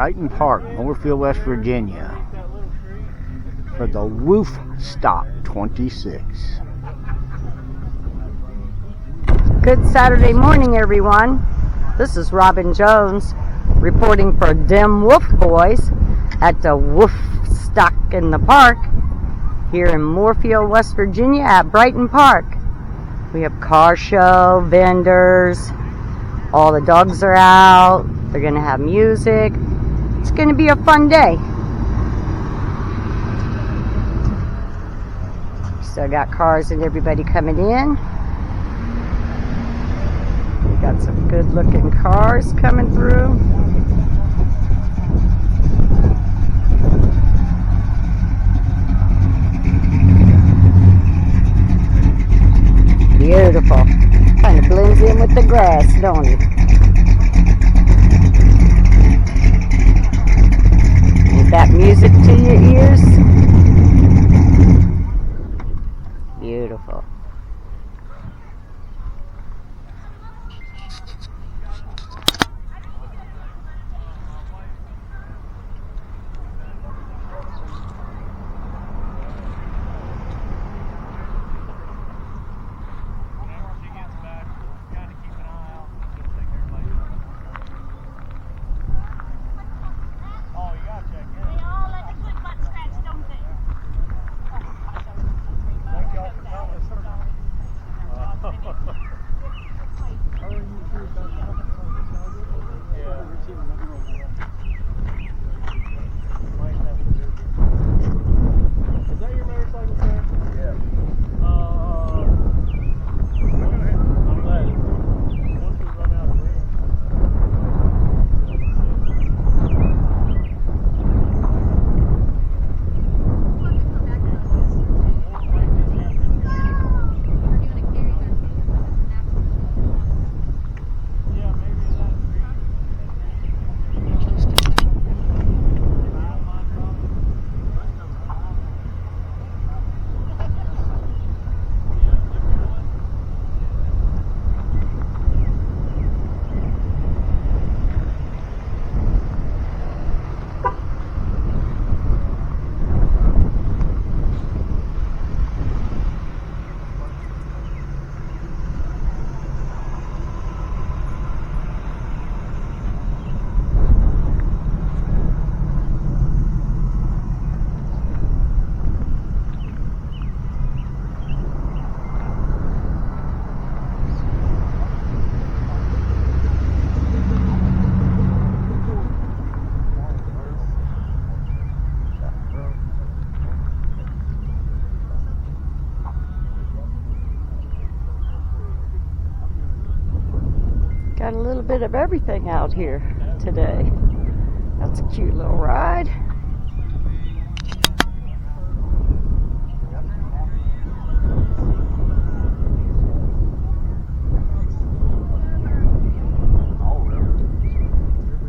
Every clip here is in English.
Brighton Park, Moorfield, West Virginia, for the Woofstock 26. Good Saturday morning, everyone. This is Robin Jones reporting for Dem Wolf Boys at the Woofstock in the park here in Moorfield, West Virginia at Brighton Park. We have car show, vendors, all the dogs are out, they're going to have music. It's going to be a fun day. Still got cars and everybody coming in. We got some good looking cars coming through. Beautiful. Kind of blends in with the grass, don't it? Is that music to your ears? Beautiful. Got a little bit of everything out here today. That's a cute little ride.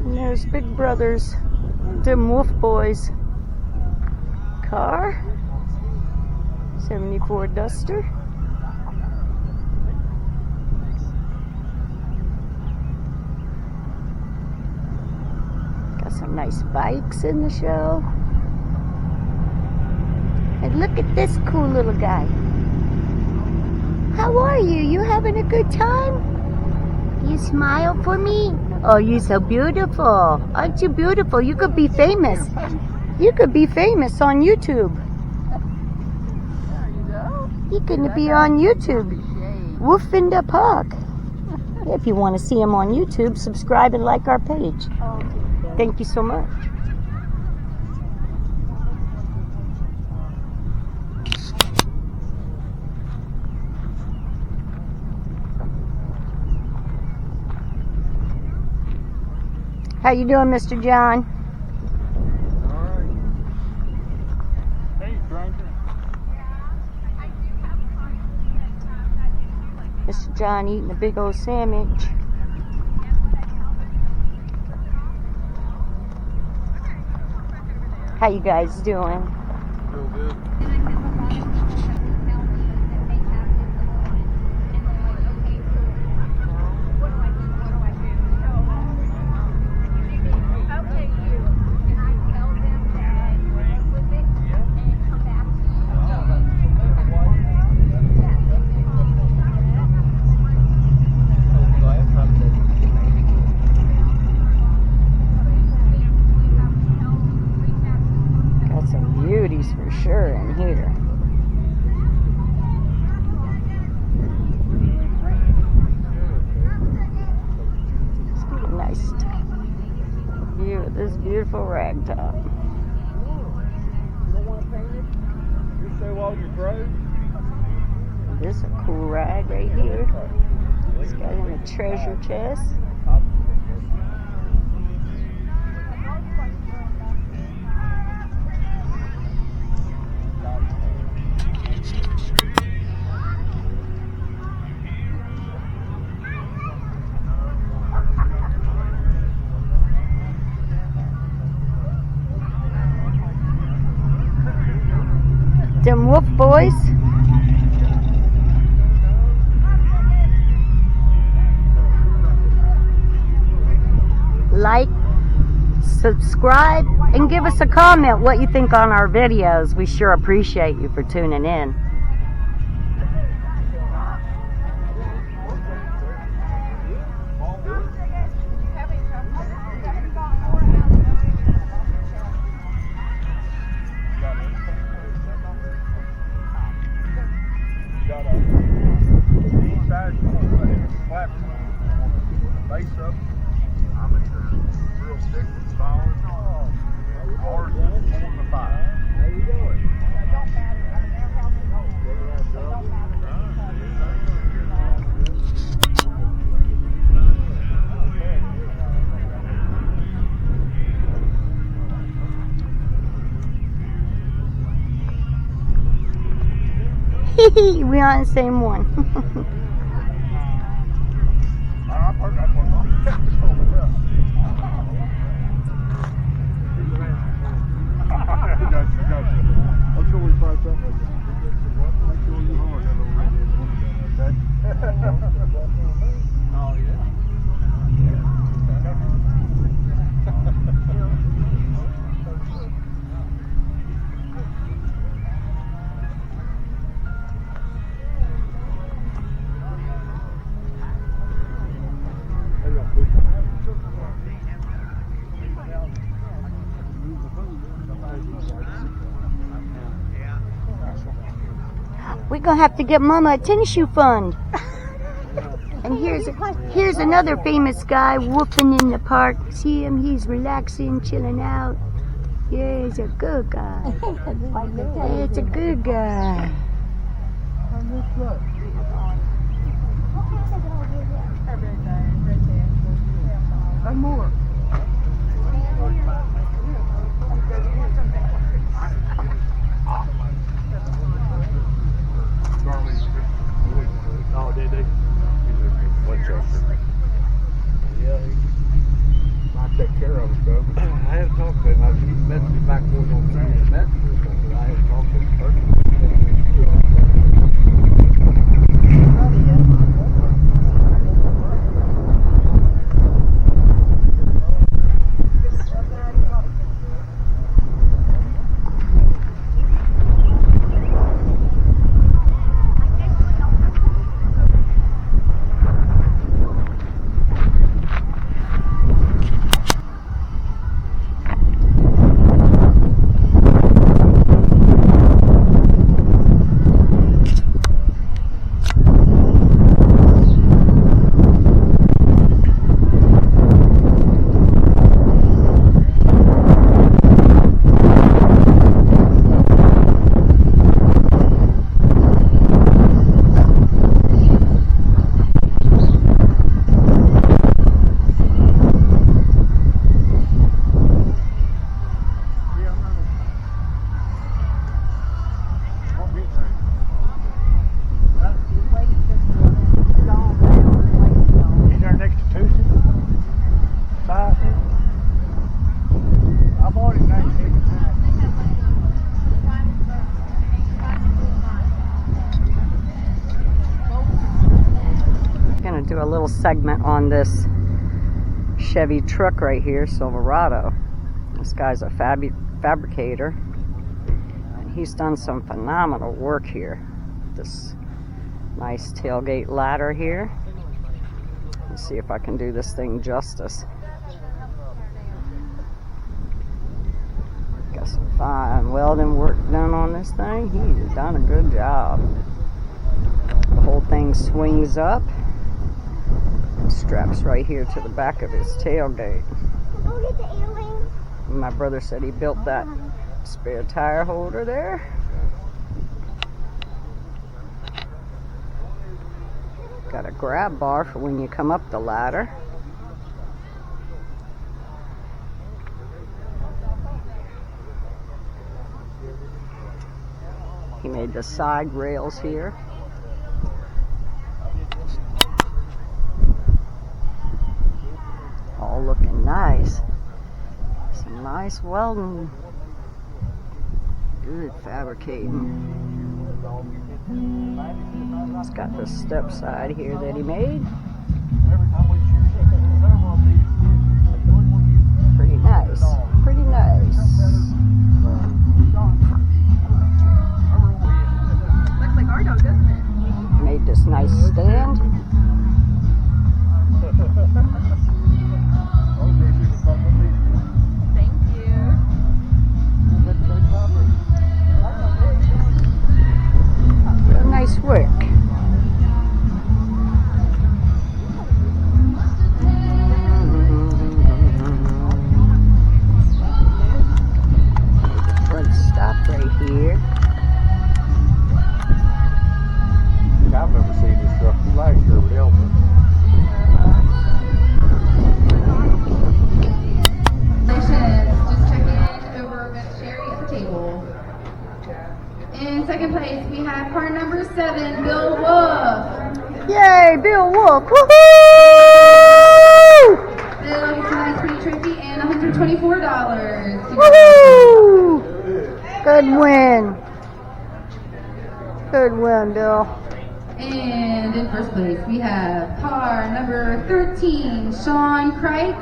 And there's Big Brother's Dem Wolf Boys car. 74 Duster. Some nice bikes in the show. And look at this cool little guy. How are you? You having a good time? You smile for me? Oh, you're so beautiful. Aren't you beautiful? You could be famous. You could be famous on YouTube. You're gonna be on YouTube. Woof in the Park. If you want to see him on YouTube, subscribe and like our page. Thank you so much. How you doing, Mr. John? All right. Hey, stranger. Mr. John eating a big old sandwich. How you guys doing? Real good. right here. It's got in a treasure chest. Them wolf boys. Like, subscribe, and give us a comment what you think on our videos. We sure appreciate you for tuning in. We on the same one. We're gonna have to get Mama a tennis shoe fund. And here's another famous guy woofing in the park. See him? He's relaxing, chilling out. Yeah, he's a good guy. Yeah, it's a good guy. One more. Oh, did they? Winchester. Yeah, I take care of him, though. I had talked to him. I messaged him back and forth on Messenger or something. I had talked to him personally. Do a little segment on this Chevy truck right here, Silverado. This guy's a fabricator, and he's done some phenomenal work here. This nice tailgate ladder here. Let's see if I can do this thing justice. Got some fine welding work done on this thing. He's done a good job. The whole thing swings up. Straps right here to the back of his tailgate. My brother said he built that spare tire holder there. Got a grab bar for when you come up the ladder. He made the side rails here. All looking nice. Some nice welding. Good fabricating. It's got the step side here that he made. Pretty nice. Pretty nice. Looks like our dog, doesn't it? Made this nice stand. Thank you. Real nice work. The front stop right here. I remember seeing this truck last year with Elmer. Just checking over with Sherry at the table. In second place, we have car number 7, Bill Wolf. Yay, Bill Wolf! Woohoo! Bill gets a nice sweet trophy and $124. Woohoo! Good win. Good win, Bill. And in first place, we have car number 13, Sean Kreitz.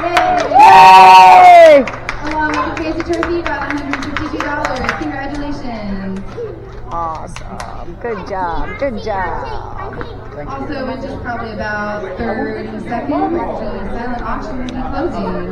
Yay! Yay! Along with the fancy trophy, about $152. Congratulations. Awesome. Good job. Good job. Also, in just probably about 30 seconds, the silent auction will be closing.